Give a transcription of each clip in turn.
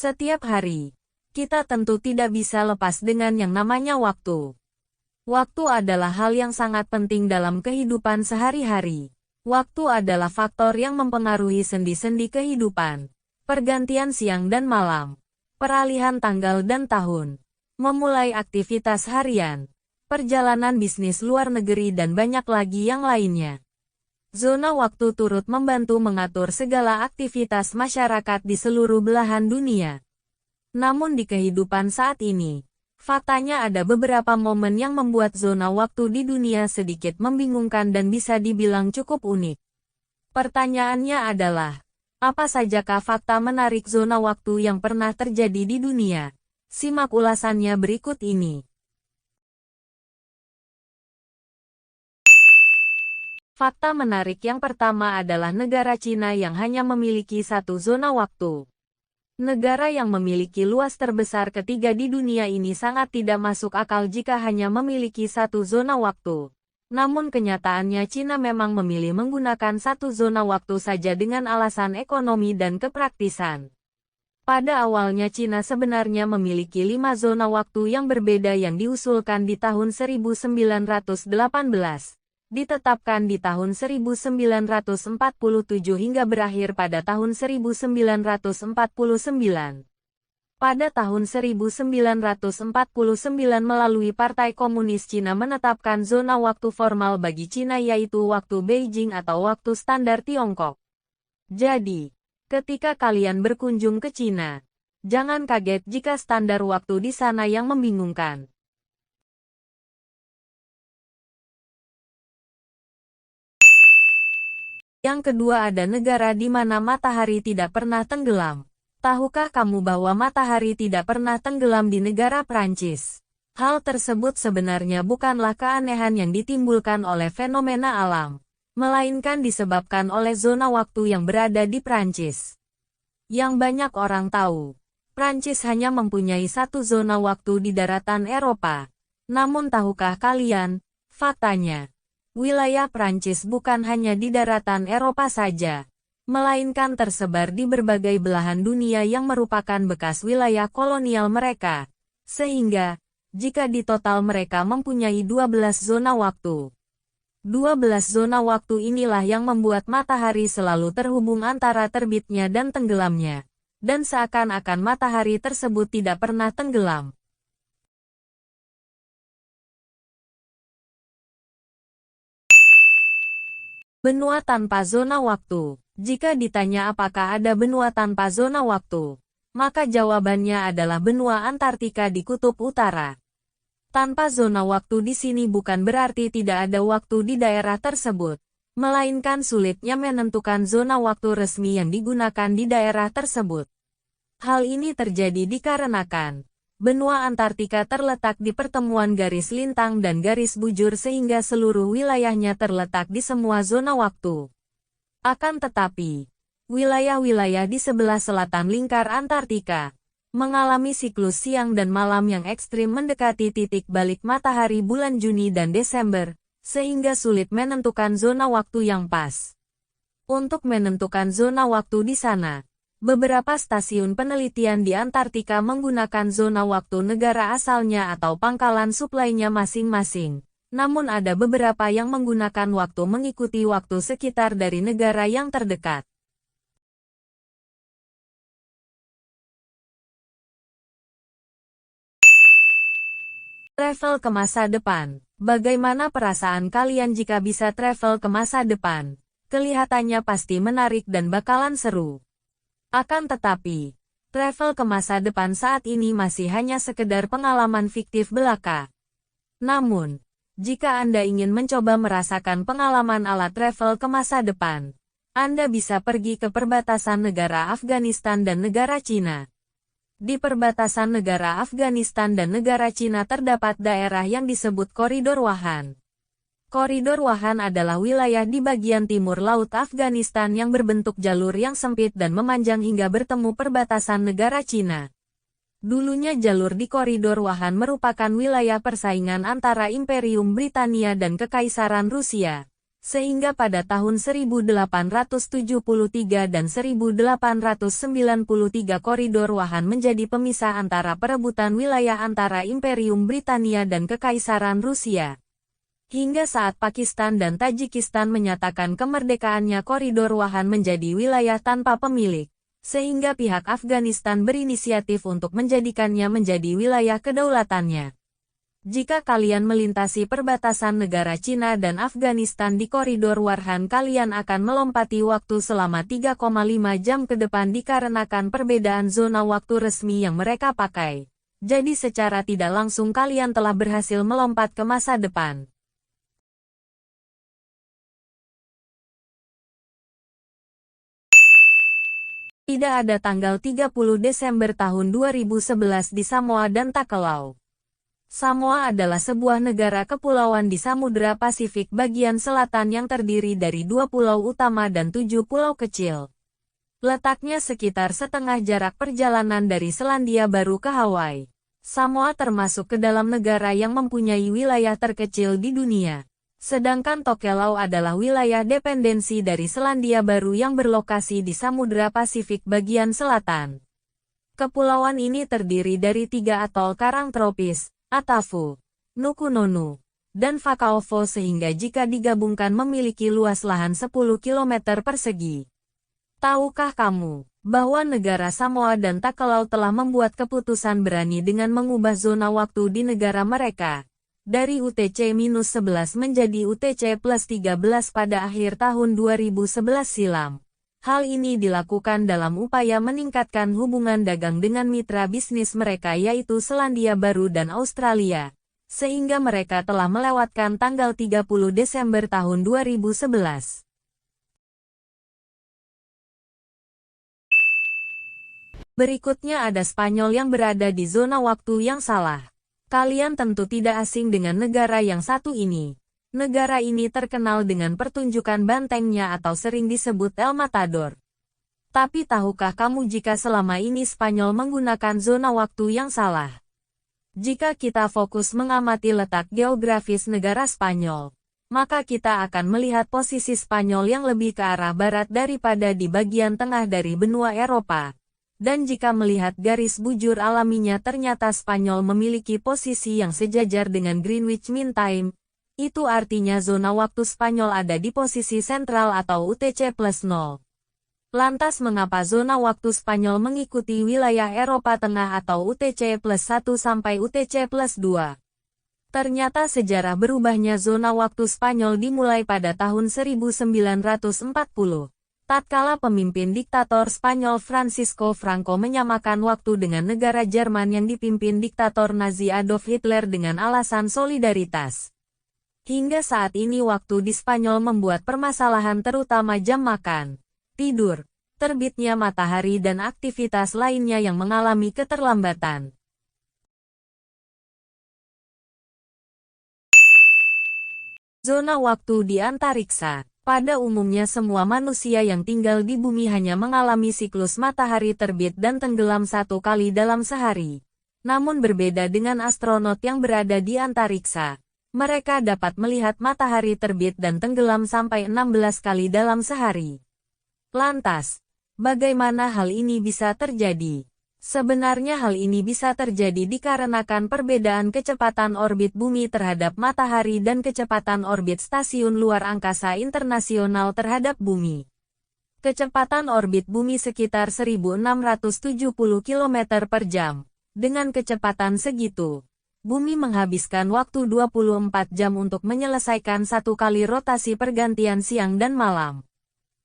Setiap hari, kita tentu tidak bisa lepas dengan yang namanya waktu. Waktu adalah hal yang sangat penting dalam kehidupan sehari-hari. Waktu adalah faktor yang mempengaruhi sendi-sendi kehidupan. Pergantian siang dan malam, peralihan tanggal dan tahun, memulai aktivitas harian, perjalanan bisnis luar negeri dan banyak lagi yang lainnya. Zona waktu turut membantu mengatur segala aktivitas masyarakat di seluruh belahan dunia. Namun di kehidupan saat ini, faktanya ada beberapa momen yang membuat zona waktu di dunia sedikit membingungkan dan bisa dibilang cukup unik. Pertanyaannya adalah, apa sajakah fakta menarik zona waktu yang pernah terjadi di dunia? Simak ulasannya berikut ini. Fakta menarik yang pertama adalah negara Cina yang hanya memiliki satu zona waktu. Negara yang memiliki luas terbesar ketiga di dunia ini sangat tidak masuk akal jika hanya memiliki satu zona waktu. Namun kenyataannya Cina memang memilih menggunakan satu zona waktu saja dengan alasan ekonomi dan kepraktisan. Pada awalnya Cina sebenarnya memiliki 5 zona waktu yang berbeda yang diusulkan di tahun 1918. Ditetapkan di tahun 1947 hingga berakhir pada tahun 1949. Pada tahun 1949 melalui Partai Komunis Cina menetapkan zona waktu formal bagi Cina yaitu waktu Beijing atau waktu standar Tiongkok. Jadi, ketika kalian berkunjung ke Cina, jangan kaget jika standar waktu di sana yang membingungkan. Yang kedua ada negara di mana matahari tidak pernah tenggelam. Tahukah kamu bahwa matahari tidak pernah tenggelam di negara Prancis? Hal tersebut sebenarnya bukanlah keanehan yang ditimbulkan oleh fenomena alam, melainkan disebabkan oleh zona waktu yang berada di Prancis. Yang banyak orang tahu, Prancis hanya mempunyai satu zona waktu di daratan Eropa. Namun tahukah kalian, faktanya, wilayah Prancis bukan hanya di daratan Eropa saja, melainkan tersebar di berbagai belahan dunia yang merupakan bekas wilayah kolonial mereka. Sehingga, jika di total mereka mempunyai 12 zona waktu. 12 zona waktu inilah yang membuat matahari selalu terhubung antara terbitnya dan tenggelamnya. Dan seakan-akan matahari tersebut tidak pernah tenggelam. Benua tanpa zona waktu. Jika ditanya apakah ada benua tanpa zona waktu, maka jawabannya adalah benua Antartika di Kutub Utara. Tanpa zona waktu di sini bukan berarti tidak ada waktu di daerah tersebut, melainkan sulitnya menentukan zona waktu resmi yang digunakan di daerah tersebut. Hal ini terjadi dikarenakan benua Antartika terletak di pertemuan garis lintang dan garis bujur sehingga seluruh wilayahnya terletak di semua zona waktu. Akan tetapi, wilayah-wilayah di sebelah selatan lingkar Antartika mengalami siklus siang dan malam yang ekstrim mendekati titik balik matahari bulan Juni dan Desember, sehingga sulit menentukan zona waktu yang pas. Untuk menentukan zona waktu di sana, beberapa stasiun penelitian di Antartika menggunakan zona waktu negara asalnya atau pangkalan suplainya masing-masing. Namun ada beberapa yang menggunakan waktu mengikuti waktu sekitar dari negara yang terdekat. Travel ke masa depan. Bagaimana perasaan kalian jika bisa travel ke masa depan? Kelihatannya pasti menarik dan bakalan seru. Akan tetapi, travel ke masa depan saat ini masih hanya sekedar pengalaman fiktif belaka. Namun, jika Anda ingin mencoba merasakan pengalaman ala travel ke masa depan, Anda bisa pergi ke perbatasan negara Afghanistan dan negara Cina. Di perbatasan negara Afghanistan dan negara Cina terdapat daerah yang disebut Koridor Wahan. Koridor Wahan adalah wilayah di bagian timur laut Afghanistan yang berbentuk jalur yang sempit dan memanjang hingga bertemu perbatasan negara Cina. Dulunya jalur di Koridor Wahan merupakan wilayah persaingan antara Imperium Britania dan Kekaisaran Rusia. Sehingga pada tahun 1873 dan 1893 koridor Wahan menjadi pemisah antara perebutan wilayah antara Imperium Britania dan Kekaisaran Rusia. Hingga saat Pakistan dan Tajikistan menyatakan kemerdekaannya, koridor Wahan menjadi wilayah tanpa pemilik, sehingga pihak Afghanistan berinisiatif untuk menjadikannya menjadi wilayah kedaulatannya. Jika kalian melintasi perbatasan negara Cina dan Afghanistan di koridor Wahan, kalian akan melompati waktu selama 3,5 jam ke depan dikarenakan perbedaan zona waktu resmi yang mereka pakai. Jadi secara tidak langsung kalian telah berhasil melompat ke masa depan. Tidak ada tanggal 30 Desember tahun 2011 di Samoa dan Takalau. Samoa adalah sebuah negara kepulauan di Samudra Pasifik bagian selatan yang terdiri dari 2 pulau utama dan 7 pulau kecil. Letaknya sekitar setengah jarak perjalanan dari Selandia Baru ke Hawaii. Samoa termasuk ke dalam negara yang mempunyai wilayah terkecil di dunia. Sedangkan Tokelau adalah wilayah dependensi dari Selandia Baru yang berlokasi di Samudra Pasifik bagian selatan. Kepulauan ini terdiri dari 3 atol karang tropis, Atafu, Nukunonu, dan Fakaofo, sehingga jika digabungkan memiliki luas lahan 10 km persegi. Tahukah kamu bahwa negara Samoa dan Takalau telah membuat keputusan berani dengan mengubah zona waktu di negara mereka dari UTC-11 menjadi UTC+13 pada akhir tahun 2011 silam. Hal ini dilakukan dalam upaya meningkatkan hubungan dagang dengan mitra bisnis mereka yaitu Selandia Baru dan Australia, sehingga mereka telah melewatkan tanggal 30 Desember tahun 2011. Berikutnya ada Spanyol yang berada di zona waktu yang salah. Kalian tentu tidak asing dengan negara yang satu ini. Negara ini terkenal dengan pertunjukan bantengnya atau sering disebut El Matador. Tapi tahukah kamu jika selama ini Spanyol menggunakan zona waktu yang salah? Jika kita fokus mengamati letak geografis negara Spanyol, maka kita akan melihat posisi Spanyol yang lebih ke arah barat daripada di bagian tengah dari benua Eropa. Dan jika melihat garis bujur alaminya, ternyata Spanyol memiliki posisi yang sejajar dengan Greenwich Mean Time. Itu artinya zona waktu Spanyol ada di posisi sentral atau UTC+0. Lantas mengapa zona waktu Spanyol mengikuti wilayah Eropa Tengah atau UTC+1 sampai UTC+2? Ternyata sejarah berubahnya zona waktu Spanyol dimulai pada tahun 1940. Tatkala pemimpin diktator Spanyol Francisco Franco menyamakan waktu dengan negara Jerman yang dipimpin diktator Nazi Adolf Hitler dengan alasan solidaritas. Hingga saat ini waktu di Spanyol membuat permasalahan terutama jam makan, tidur, terbitnya matahari dan aktivitas lainnya yang mengalami keterlambatan. Zona waktu di antariksa. Pada umumnya semua manusia yang tinggal di bumi hanya mengalami siklus matahari terbit dan tenggelam 1 kali dalam sehari. Namun berbeda dengan astronot yang berada di antariksa. Mereka dapat melihat matahari terbit dan tenggelam sampai 16 kali dalam sehari. Lantas, bagaimana hal ini bisa terjadi? Sebenarnya hal ini bisa terjadi dikarenakan perbedaan kecepatan orbit bumi terhadap matahari dan kecepatan orbit Stasiun Luar Angkasa Internasional terhadap bumi. Kecepatan orbit bumi sekitar 1670 km per jam. Dengan kecepatan segitu, bumi menghabiskan waktu 24 jam untuk menyelesaikan 1 kali rotasi pergantian siang dan malam.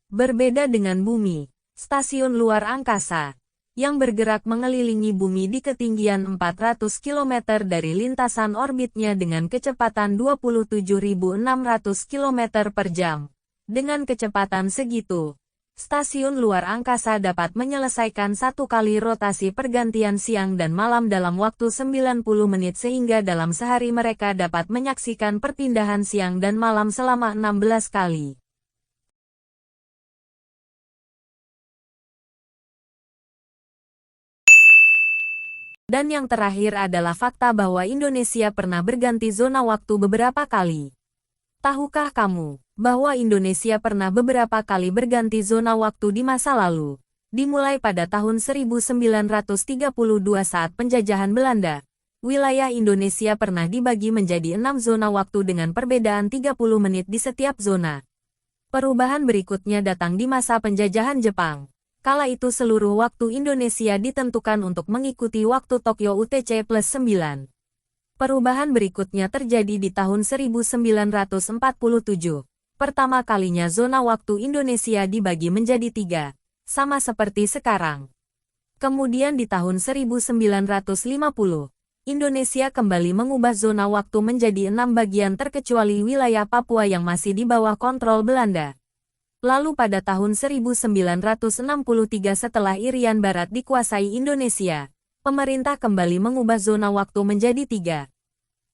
Berbeda dengan bumi, stasiun luar angkasa, yang bergerak mengelilingi bumi di ketinggian 400 km dari lintasan orbitnya dengan kecepatan 27.600 km per jam. Dengan kecepatan segitu, stasiun luar angkasa dapat menyelesaikan 1 kali rotasi pergantian siang dan malam dalam waktu 90 menit sehingga dalam sehari mereka dapat menyaksikan perpindahan siang dan malam selama 16 kali. Dan yang terakhir adalah fakta bahwa Indonesia pernah berganti zona waktu beberapa kali. Tahukah kamu bahwa Indonesia pernah beberapa kali berganti zona waktu di masa lalu. Dimulai pada tahun 1932 saat penjajahan Belanda, wilayah Indonesia pernah dibagi menjadi 6 zona waktu dengan perbedaan 30 menit di setiap zona. Perubahan berikutnya datang di masa penjajahan Jepang. Kala itu seluruh waktu Indonesia ditentukan untuk mengikuti waktu Tokyo UTC+9. Perubahan berikutnya terjadi di tahun 1947. Pertama kalinya zona waktu Indonesia dibagi menjadi 3, sama seperti sekarang. Kemudian di tahun 1950, Indonesia kembali mengubah zona waktu menjadi 6 bagian terkecuali wilayah Papua yang masih di bawah kontrol Belanda. Lalu pada tahun 1963 setelah Irian Barat dikuasai Indonesia, pemerintah kembali mengubah zona waktu menjadi 3.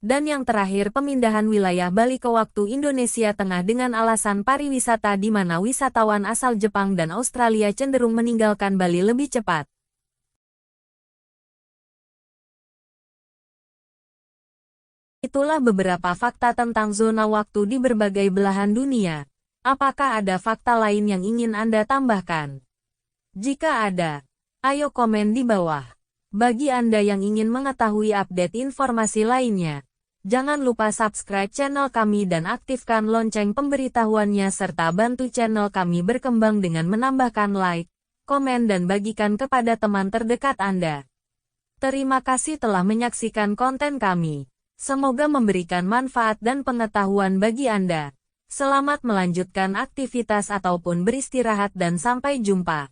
Dan yang terakhir pemindahan wilayah Bali ke waktu Indonesia Tengah dengan alasan pariwisata di mana wisatawan asal Jepang dan Australia cenderung meninggalkan Bali lebih cepat. Itulah beberapa fakta tentang zona waktu di berbagai belahan dunia. Apakah ada fakta lain yang ingin Anda tambahkan? Jika ada, ayo komen di bawah. Bagi Anda yang ingin mengetahui update informasi lainnya, jangan lupa subscribe channel kami dan aktifkan lonceng pemberitahuannya serta bantu channel kami berkembang dengan menambahkan like, komen dan bagikan kepada teman terdekat Anda. Terima kasih telah menyaksikan konten kami. Semoga memberikan manfaat dan pengetahuan bagi Anda. Selamat melanjutkan aktivitas ataupun beristirahat dan sampai jumpa.